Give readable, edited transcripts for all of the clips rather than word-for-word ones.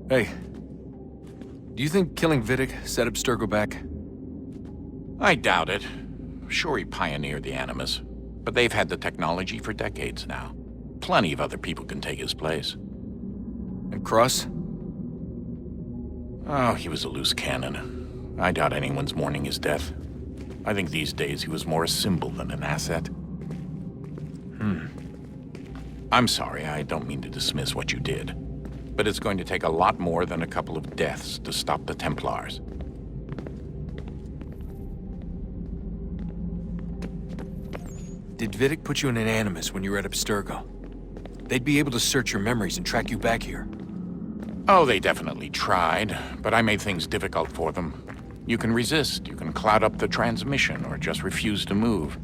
Hey, do you think killing Vidic set Abstergo back? I doubt it. Sure, he pioneered the Animus, but they've had the technology for decades now. Plenty of other people can take his place. And Cross? Oh, he was a loose cannon. I doubt anyone's mourning his death. I think these days he was more a symbol than an asset. I'm sorry, I don't mean to dismiss what you did. But it's going to take a lot more than a couple of deaths to stop the Templars. Did Vidic put you in an Animus when you were at Abstergo? They'd be able to search your memories and track you back here. Oh, they definitely tried, but I made things difficult for them. You can resist, you can cloud up the transmission, or just refuse to move.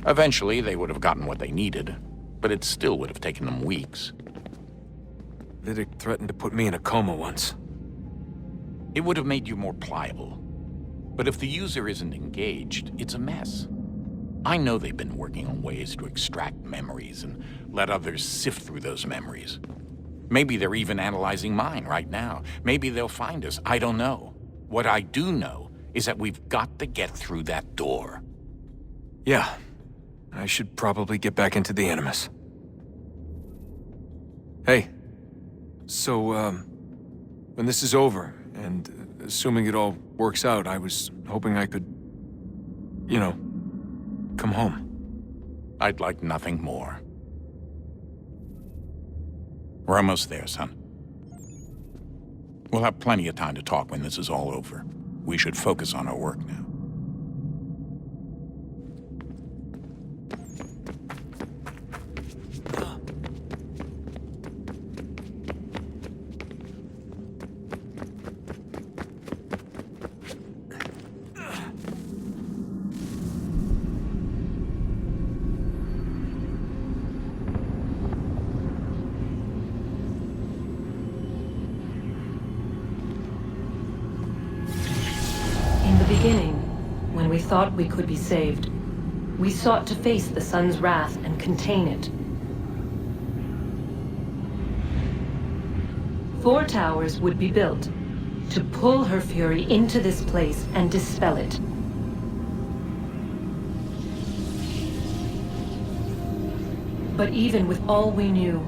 Eventually, they would have gotten what they needed, but it still would have taken them weeks. Vidic threatened to put me in a coma once. It would have made you more pliable. But if the user isn't engaged, it's a mess. I know they've been working on ways to extract memories and let others sift through those memories. Maybe they're even analyzing mine right now. Maybe they'll find us. I don't know. What I do know is that we've got to get through that door. Yeah. I should probably get back into the Animus. Hey. So, when this is over, and assuming it all works out, I was hoping I could, you know, come home. I'd like nothing more. We're almost there, son. We'll have plenty of time to talk when this is all over. We should focus on our work now. In the beginning, when we thought we could be saved, we sought to face the sun's wrath and contain it. 4 towers would be built to pull her fury into this place and dispel it. But even with all we knew,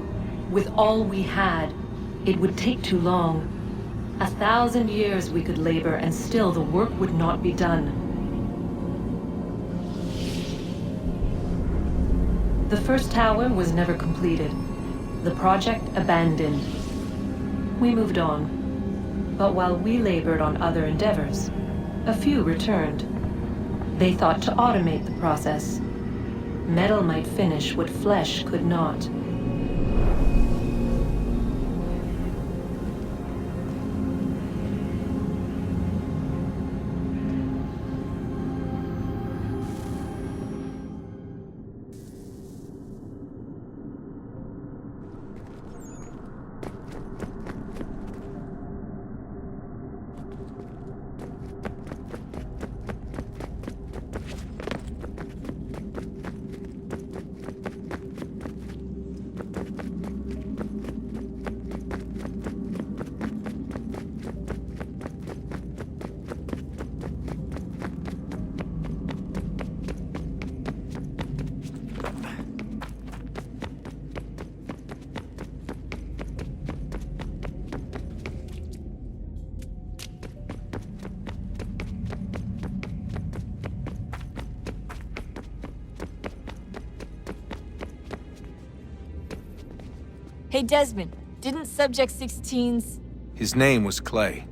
with all we had, it would take too long. 1,000 years we could labor, and still the work would not be done. The first tower was never completed. The project abandoned. We moved on. But while we labored on other endeavors, a few returned. They thought to automate the process. Metal might finish what flesh could not. Hey, Desmond, didn't Subject 16's... His name was Clay.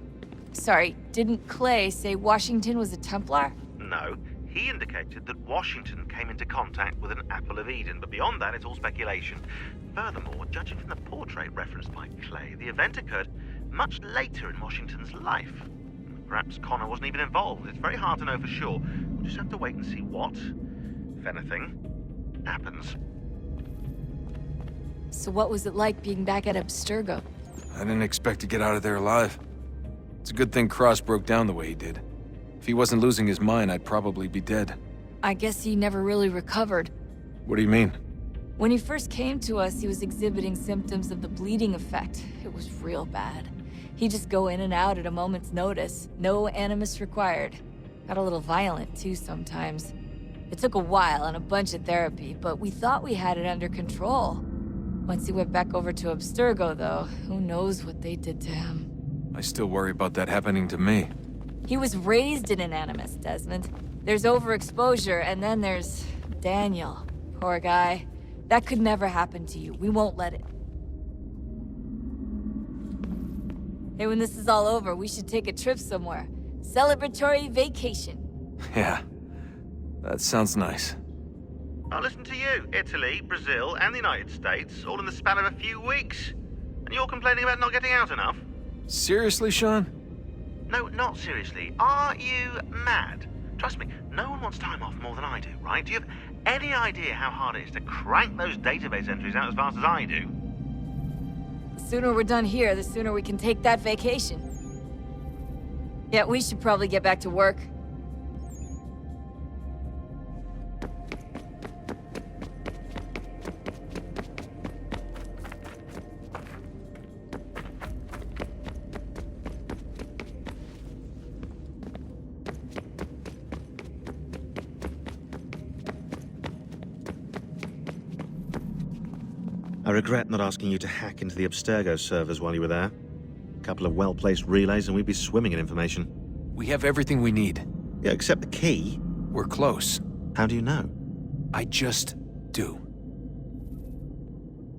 Sorry, didn't Clay say Washington was a Templar? No, he indicated that Washington came into contact with an Apple of Eden, but beyond that, it's all speculation. Furthermore, judging from the portrait referenced by Clay, the event occurred much later in Washington's life. Perhaps Connor wasn't even involved. It's very hard to know for sure. We'll just have to wait and see what, if anything, happens. So what was it like being back at Abstergo? I didn't expect to get out of there alive. It's a good thing Cross broke down the way he did. If he wasn't losing his mind, I'd probably be dead. I guess he never really recovered. What do you mean? When he first came to us, he was exhibiting symptoms of the bleeding effect. It was real bad. He'd just go in and out at a moment's notice. No animus required. Got a little violent, too, sometimes. It took a while and a bunch of therapy, but we thought we had it under control. Once he went back over to Abstergo, though, who knows what they did to him. I still worry about that happening to me. He was raised in an animus, Desmond. There's overexposure, and then there's Daniel. Poor guy. That could never happen to you. We won't let it. Hey, when this is all over, we should take a trip somewhere. Celebratory vacation. Yeah, that sounds nice. Now listen to you. Italy, Brazil, and the United States, all in the span of a few weeks. And you're complaining about not getting out enough? Seriously, Sean? No, not seriously. Are you mad? Trust me, no one wants time off more than I do, right? Do you have any idea how hard it is to crank those database entries out as fast as I do? The sooner we're done here, the sooner we can take that vacation. Yeah, we should probably get back to work. I regret not asking you to hack into the Abstergo servers while you were there. A couple of well-placed relays and we'd be swimming in information. We have everything we need. Yeah, except the key. We're close. How do you know? I just do.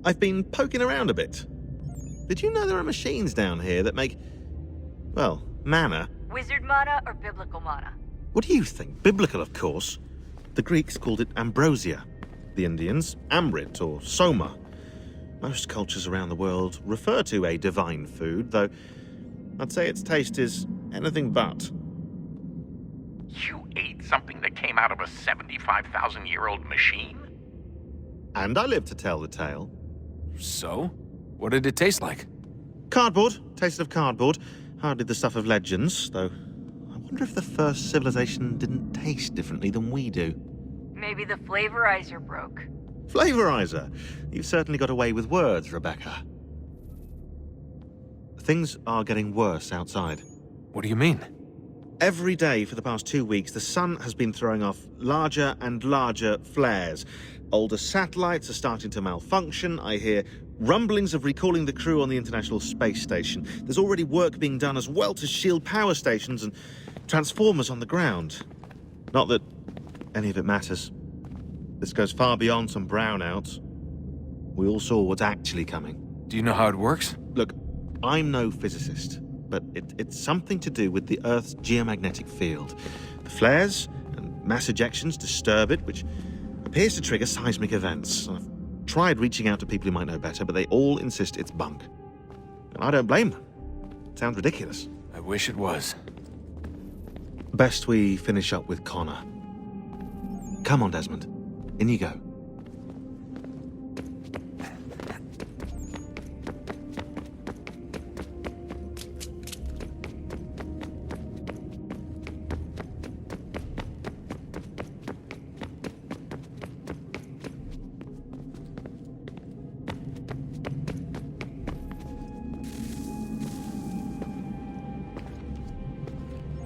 I've been poking around a bit. Did you know there are machines down here that make, well, mana? Wizard mana or biblical mana? What do you think? Biblical, of course. The Greeks called it ambrosia. The Indians, amrit or soma. Most cultures around the world refer to a divine food, though I'd say its taste is anything but. You ate something that came out of a 75,000-year-old machine? And I live to tell the tale. So? What did it taste like? Cardboard. Tasted of cardboard. Hardly the stuff of legends, though. I wonder if the first civilization didn't taste differently than we do. Maybe the flavorizer broke. Flavorizer! You've certainly got away with words, Rebecca. Things are getting worse outside. What do you mean? Every day for the past 2 weeks, the sun has been throwing off larger and larger flares. Older satellites are starting to malfunction. I hear rumblings of recalling the crew on the International Space Station. There's already work being done as well to shield power stations and transformers on the ground. Not that any of it matters. This goes far beyond some brownouts. We all saw what's actually coming. Do you know how it works? Look, I'm no physicist, but it's something to do with the Earth's geomagnetic field. The flares and mass ejections disturb it, which appears to trigger seismic events. I've tried reaching out to people who might know better, but they all insist it's bunk. And I don't blame them. It sounds ridiculous. I wish it was. Best we finish up with Connor. Come on, Desmond. In you go.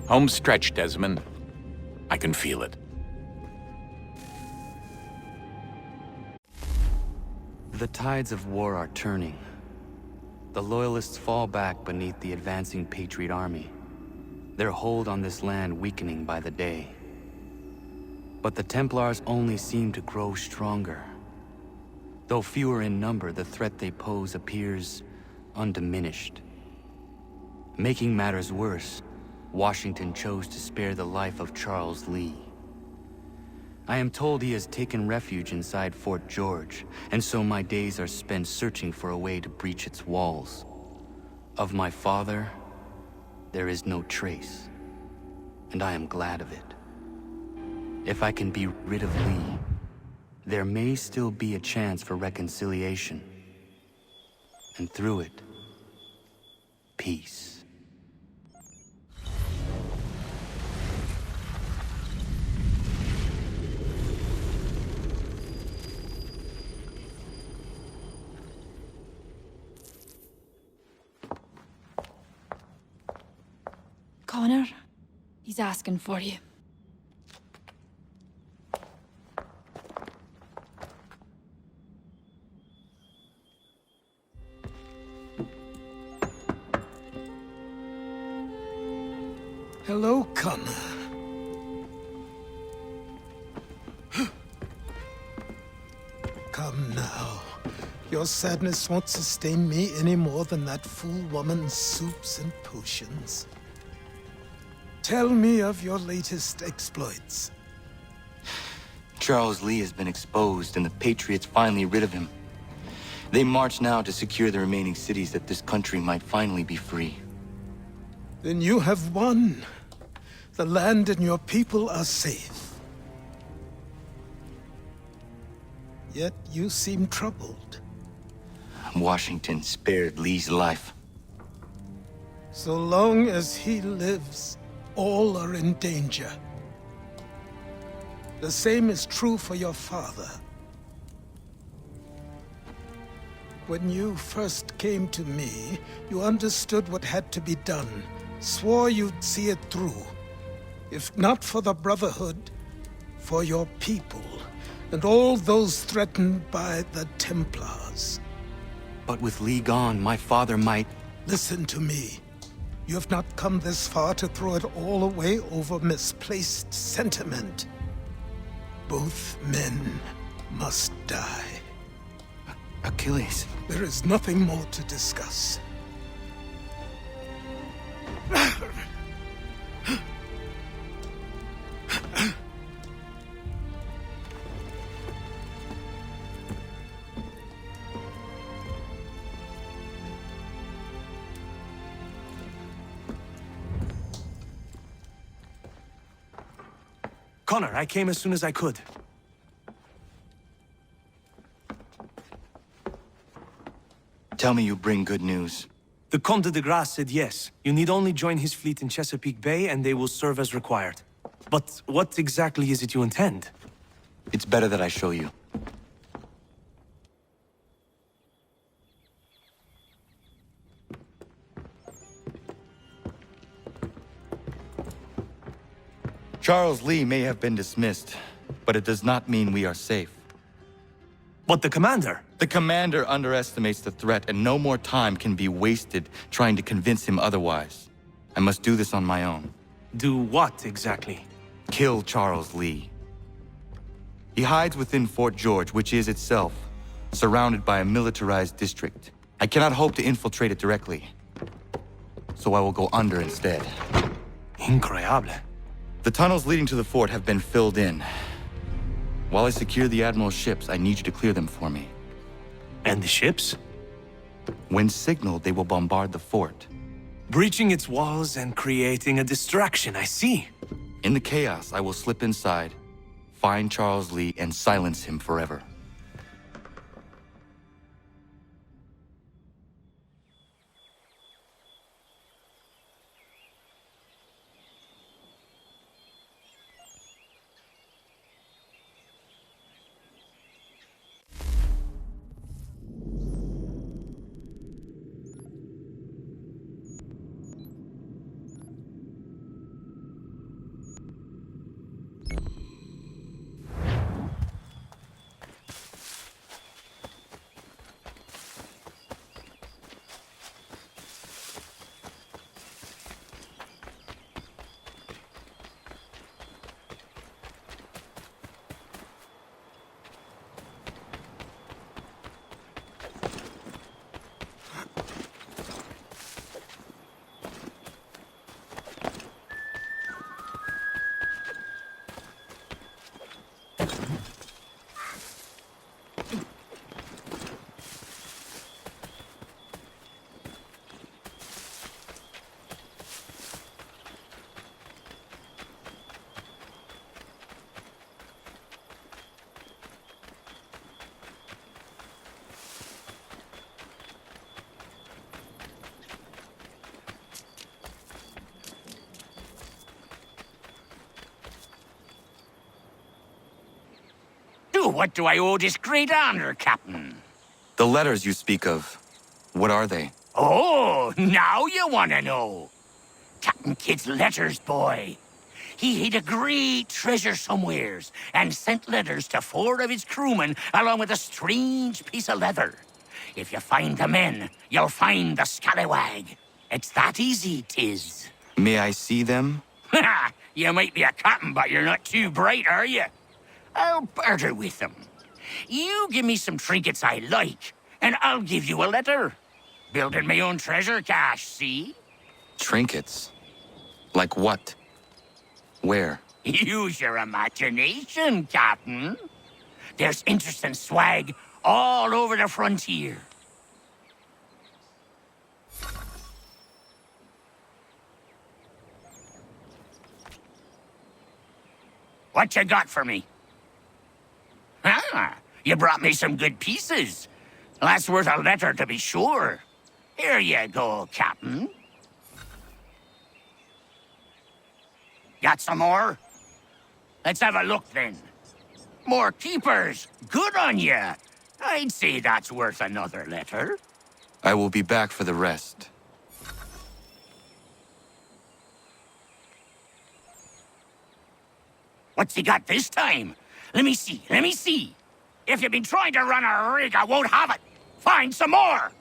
Home stretch, Desmond. I can feel it. The tides of war are turning. The Loyalists fall back beneath the advancing Patriot army, their hold on this land weakening by the day. But the Templars only seem to grow stronger. Though fewer in number, the threat they pose appears undiminished. Making matters worse, Washington chose to spare the life of Charles Lee. I am told he has taken refuge inside Fort George, and so my days are spent searching for a way to breach its walls. Of my father, there is no trace, and I am glad of it. If I can be rid of Lee, there may still be a chance for reconciliation. And through it, peace. Connor, he's asking for you. Hello, Connor. Come now. Your sadness won't sustain me any more than that fool woman's soups and potions. Tell me of your latest exploits. Charles Lee has been exposed, and the Patriots finally rid of him. They march now to secure the remaining cities that this country might finally be free. Then you have won. The land and your people are safe. Yet you seem troubled. Washington spared Lee's life. So long as he lives, all are in danger. The same is true for your father. When you first came to me, you understood what had to be done, swore you'd see it through. If not for the Brotherhood, for your people, and all those threatened by the Templars. But with Lee gone, my father might... Listen to me. You have not come this far to throw it all away over misplaced sentiment. Both men must die. Achilles. There is nothing more to discuss. Connor, I came as soon as I could. Tell me you bring good news. The Comte de Grasse said yes. You need only join his fleet in Chesapeake Bay and they will serve as required. But what exactly is it you intend? It's better that I show you. Charles Lee may have been dismissed, but it does not mean we are safe. But the commander? The commander underestimates the threat, and no more time can be wasted trying to convince him otherwise. I must do this on my own. Do what exactly? Kill Charles Lee. He hides within Fort George, which is itself surrounded by a militarized district. I cannot hope to infiltrate it directly, so I will go under instead. Incroyable. The tunnels leading to the fort have been filled in. While I secure the Admiral's ships, I need you to clear them for me. And the ships? When signaled, they will bombard the fort. Breaching its walls and creating a distraction, I see. In the chaos, I will slip inside, find Charles Lee, and silence him forever. What do I owe this great honor, Captain? The letters you speak of, what are they? Oh, now you want to know. Captain Captain Kidd's letters, boy. He hid a great treasure somewheres and sent letters to 4 of his crewmen along with a strange piece of leather. If you find the men, you'll find the scallywag. It's that easy, 'tis. May I see them? Ha! You might be a captain, but you're not too bright, are you? I'll barter with them. You give me some trinkets I like, and I'll give you a letter. Building my own treasure cache, see? Trinkets? Like what? Where? Use your imagination, Captain. There's interesting swag all over the frontier. What you got for me? Ah, you brought me some good pieces. That's worth a letter to be sure. Here you go, Captain. Got some more? Let's have a look then. More keepers. Good on ya. I'd say that's worth another letter. I will be back for the rest. What's he got this time? Let me see. If you've been trying to run a rig, I won't have it. Find some more.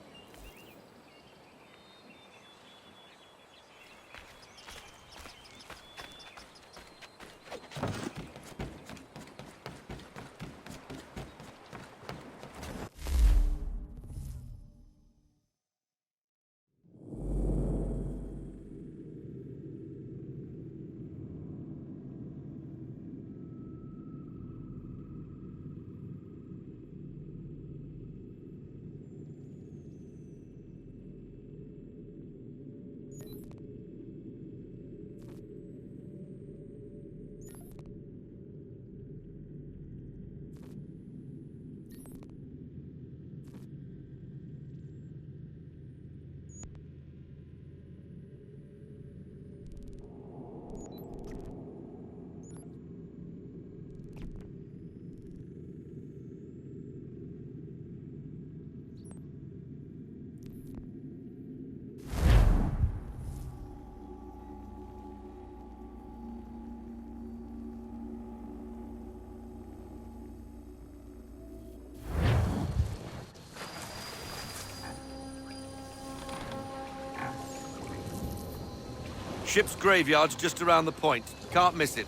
Ship's graveyard's just around the point. Can't miss it.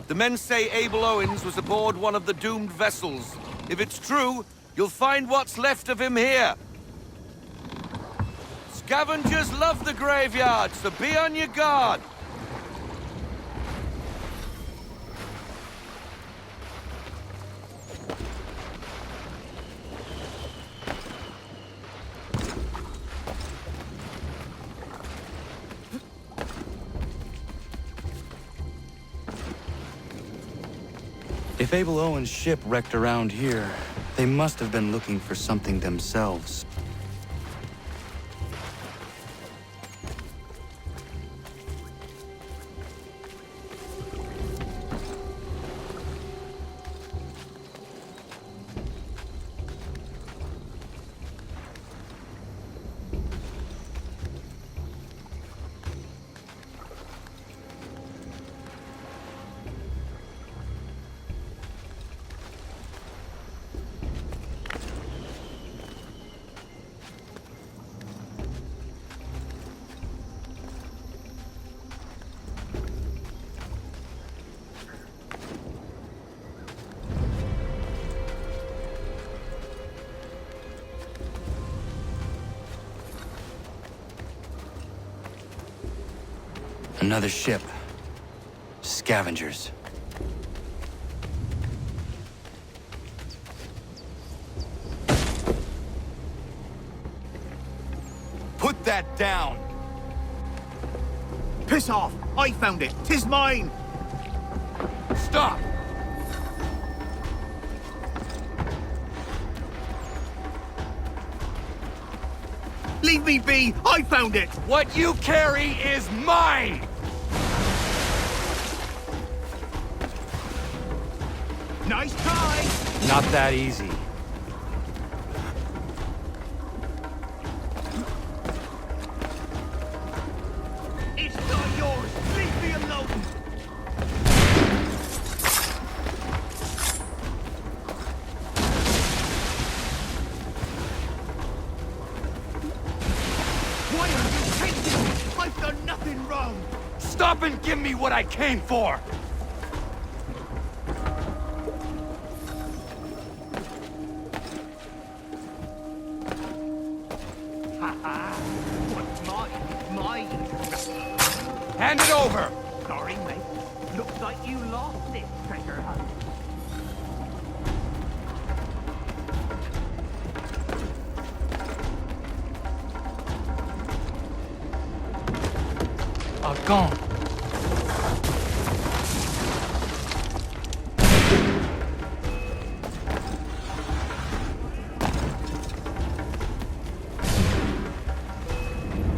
The men say Abel Owens was aboard one of the doomed vessels. If it's true, you'll find what's left of him here. Scavengers love the graveyard, so be on your guard. If Abel Owens' ship wrecked around here, they must have been looking for something themselves. Another ship. Scavengers. Put that down! Piss off! I found it! 'Tis mine! Stop! Leave me be! I found it! What you carry is mine! Nice try! Not that easy. It's not yours! I've done nothing wrong! Stop and give me what I came for! What's mine? Hand it over! Sorry, mate. Looks like you lost this treasure hunt. Gone.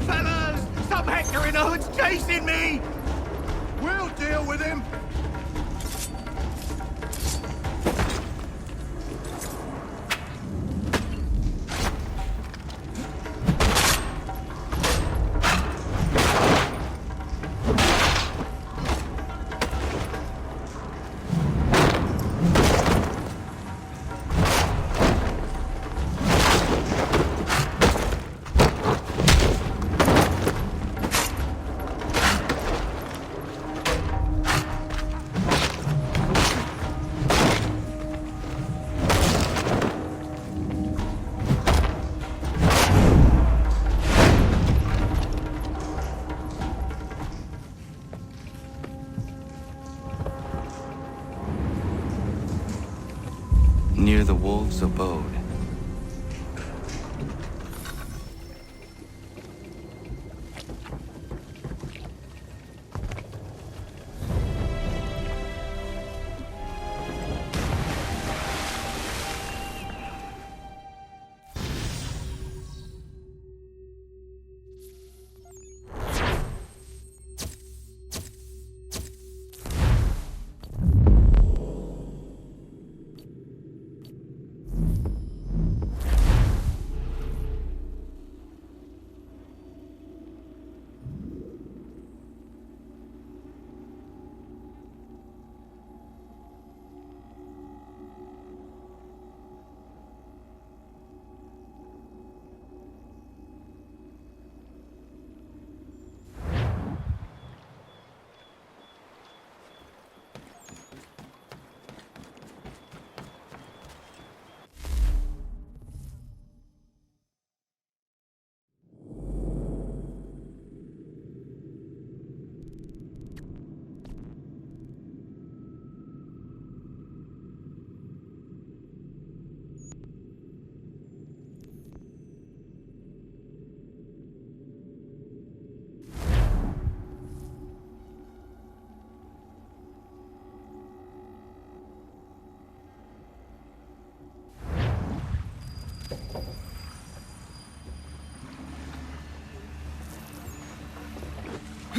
Fellas! Stop hectoring! Oh, it's chasing me! We'll deal with him! Near the wolves' abode.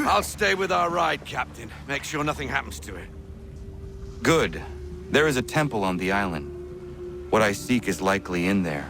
I'll stay with our ride, Captain. Make sure nothing happens to it. Good. There is a temple on the island. What I seek is likely in there.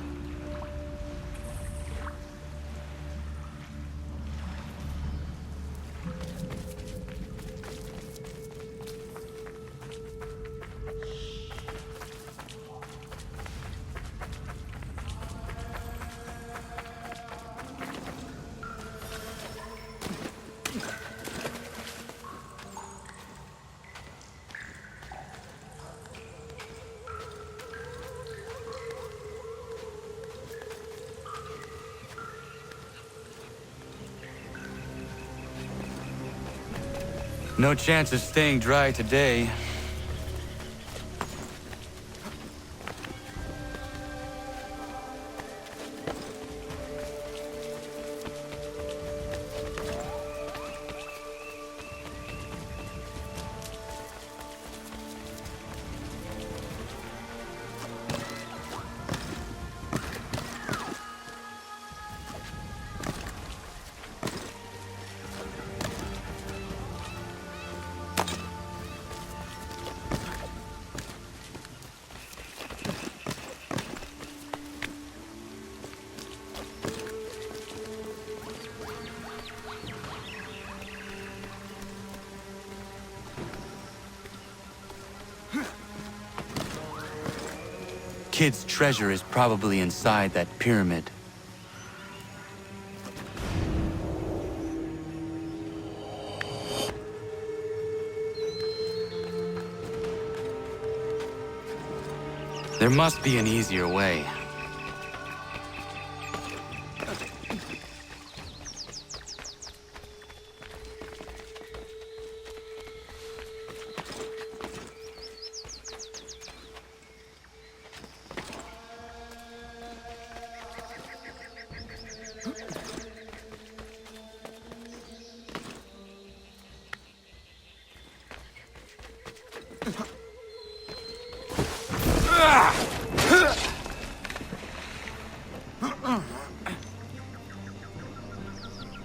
No chance of staying dry today. Kid's treasure is probably inside that pyramid. There must be an easier way.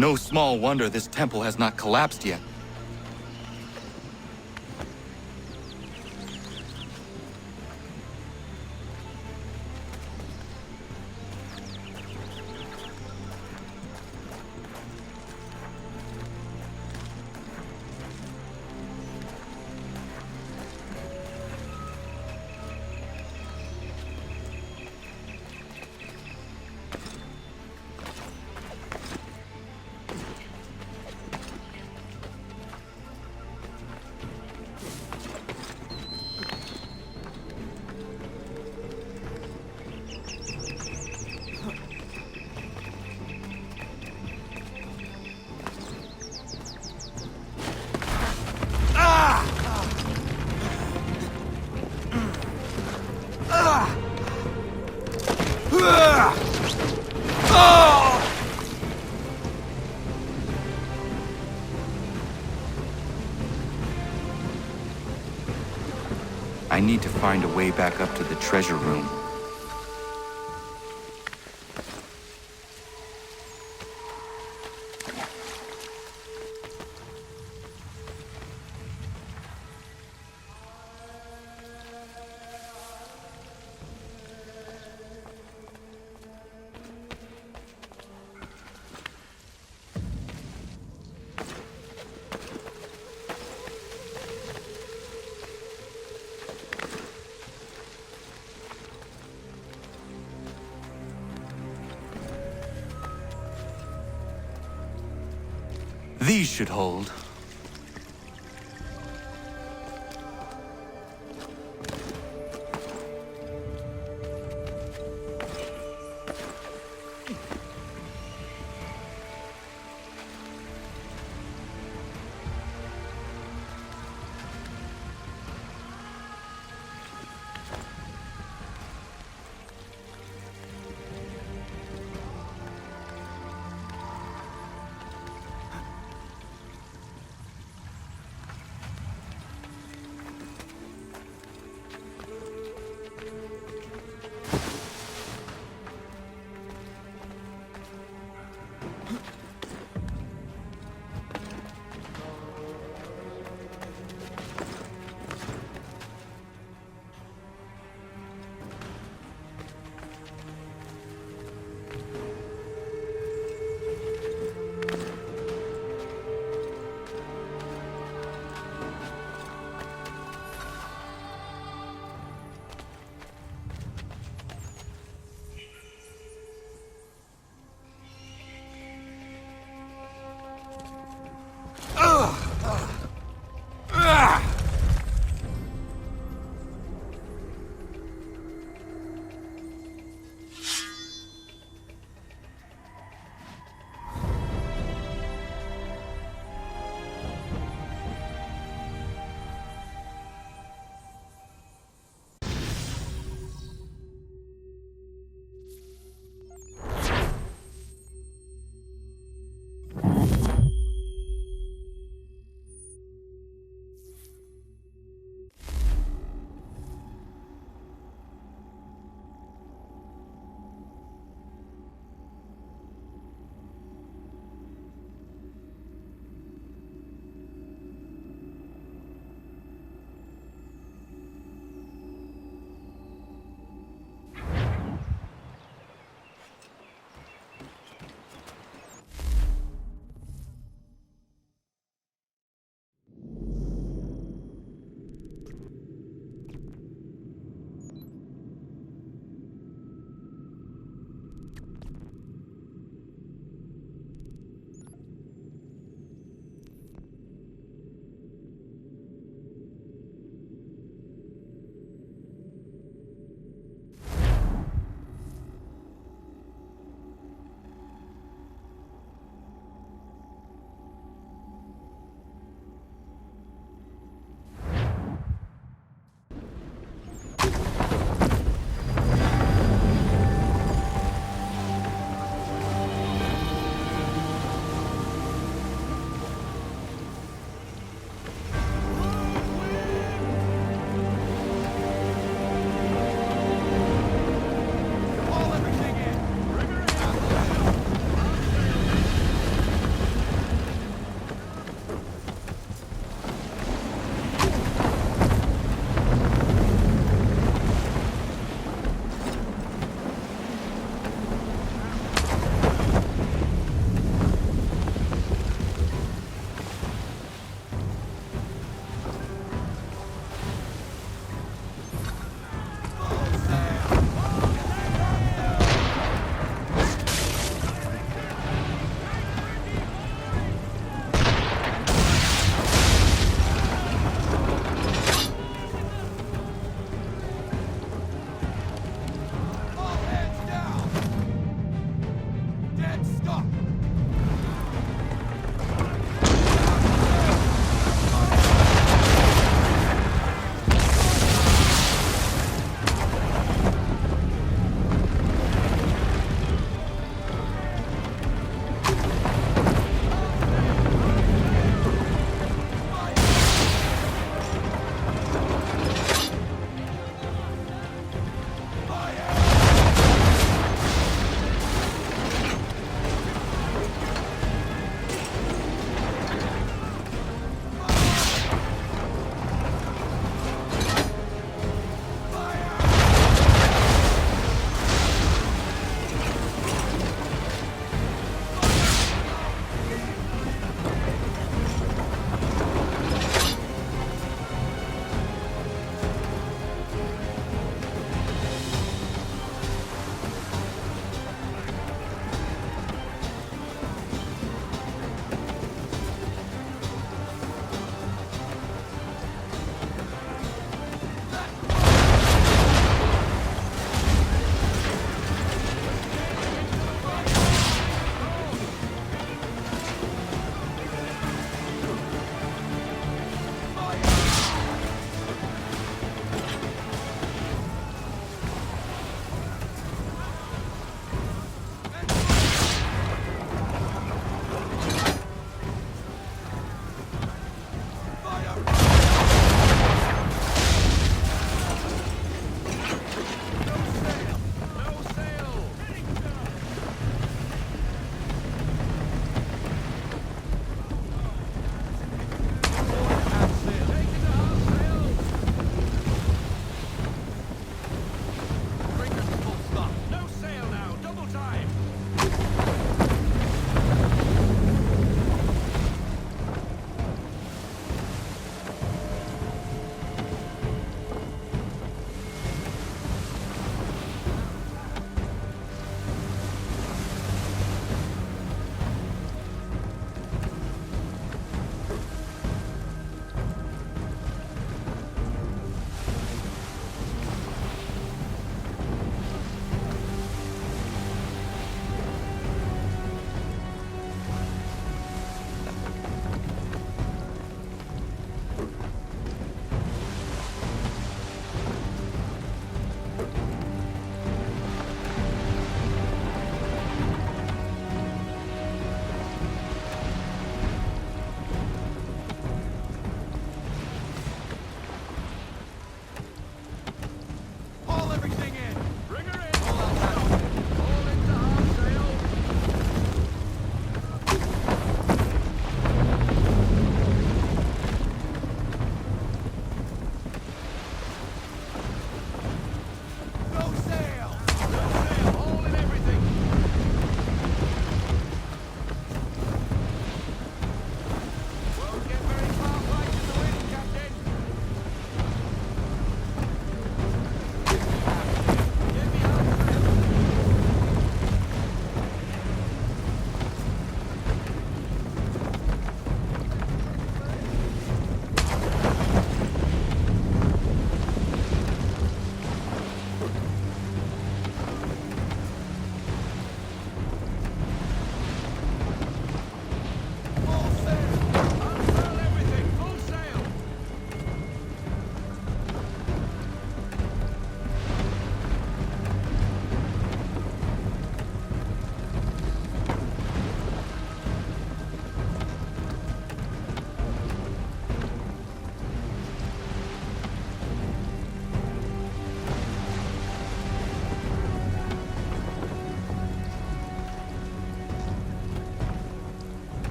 No small wonder this temple has not collapsed yet. I need to find a way back up to the treasure room. These should hold.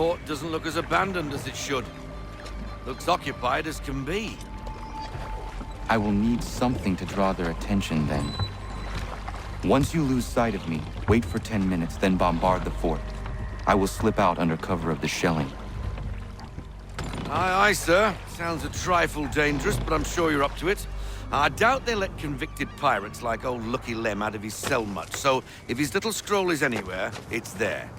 Fort doesn't look as abandoned as it should. Looks occupied as can be. I will need something to draw their attention then. Once you lose sight of me, wait for 10 minutes, then bombard the fort. I will slip out under cover of the shelling. Aye, aye, sir. Sounds a trifle dangerous, but I'm sure you're up to it. I doubt they let convicted pirates like old Lucky Lem out of his cell much, so if his little scroll is anywhere, it's there.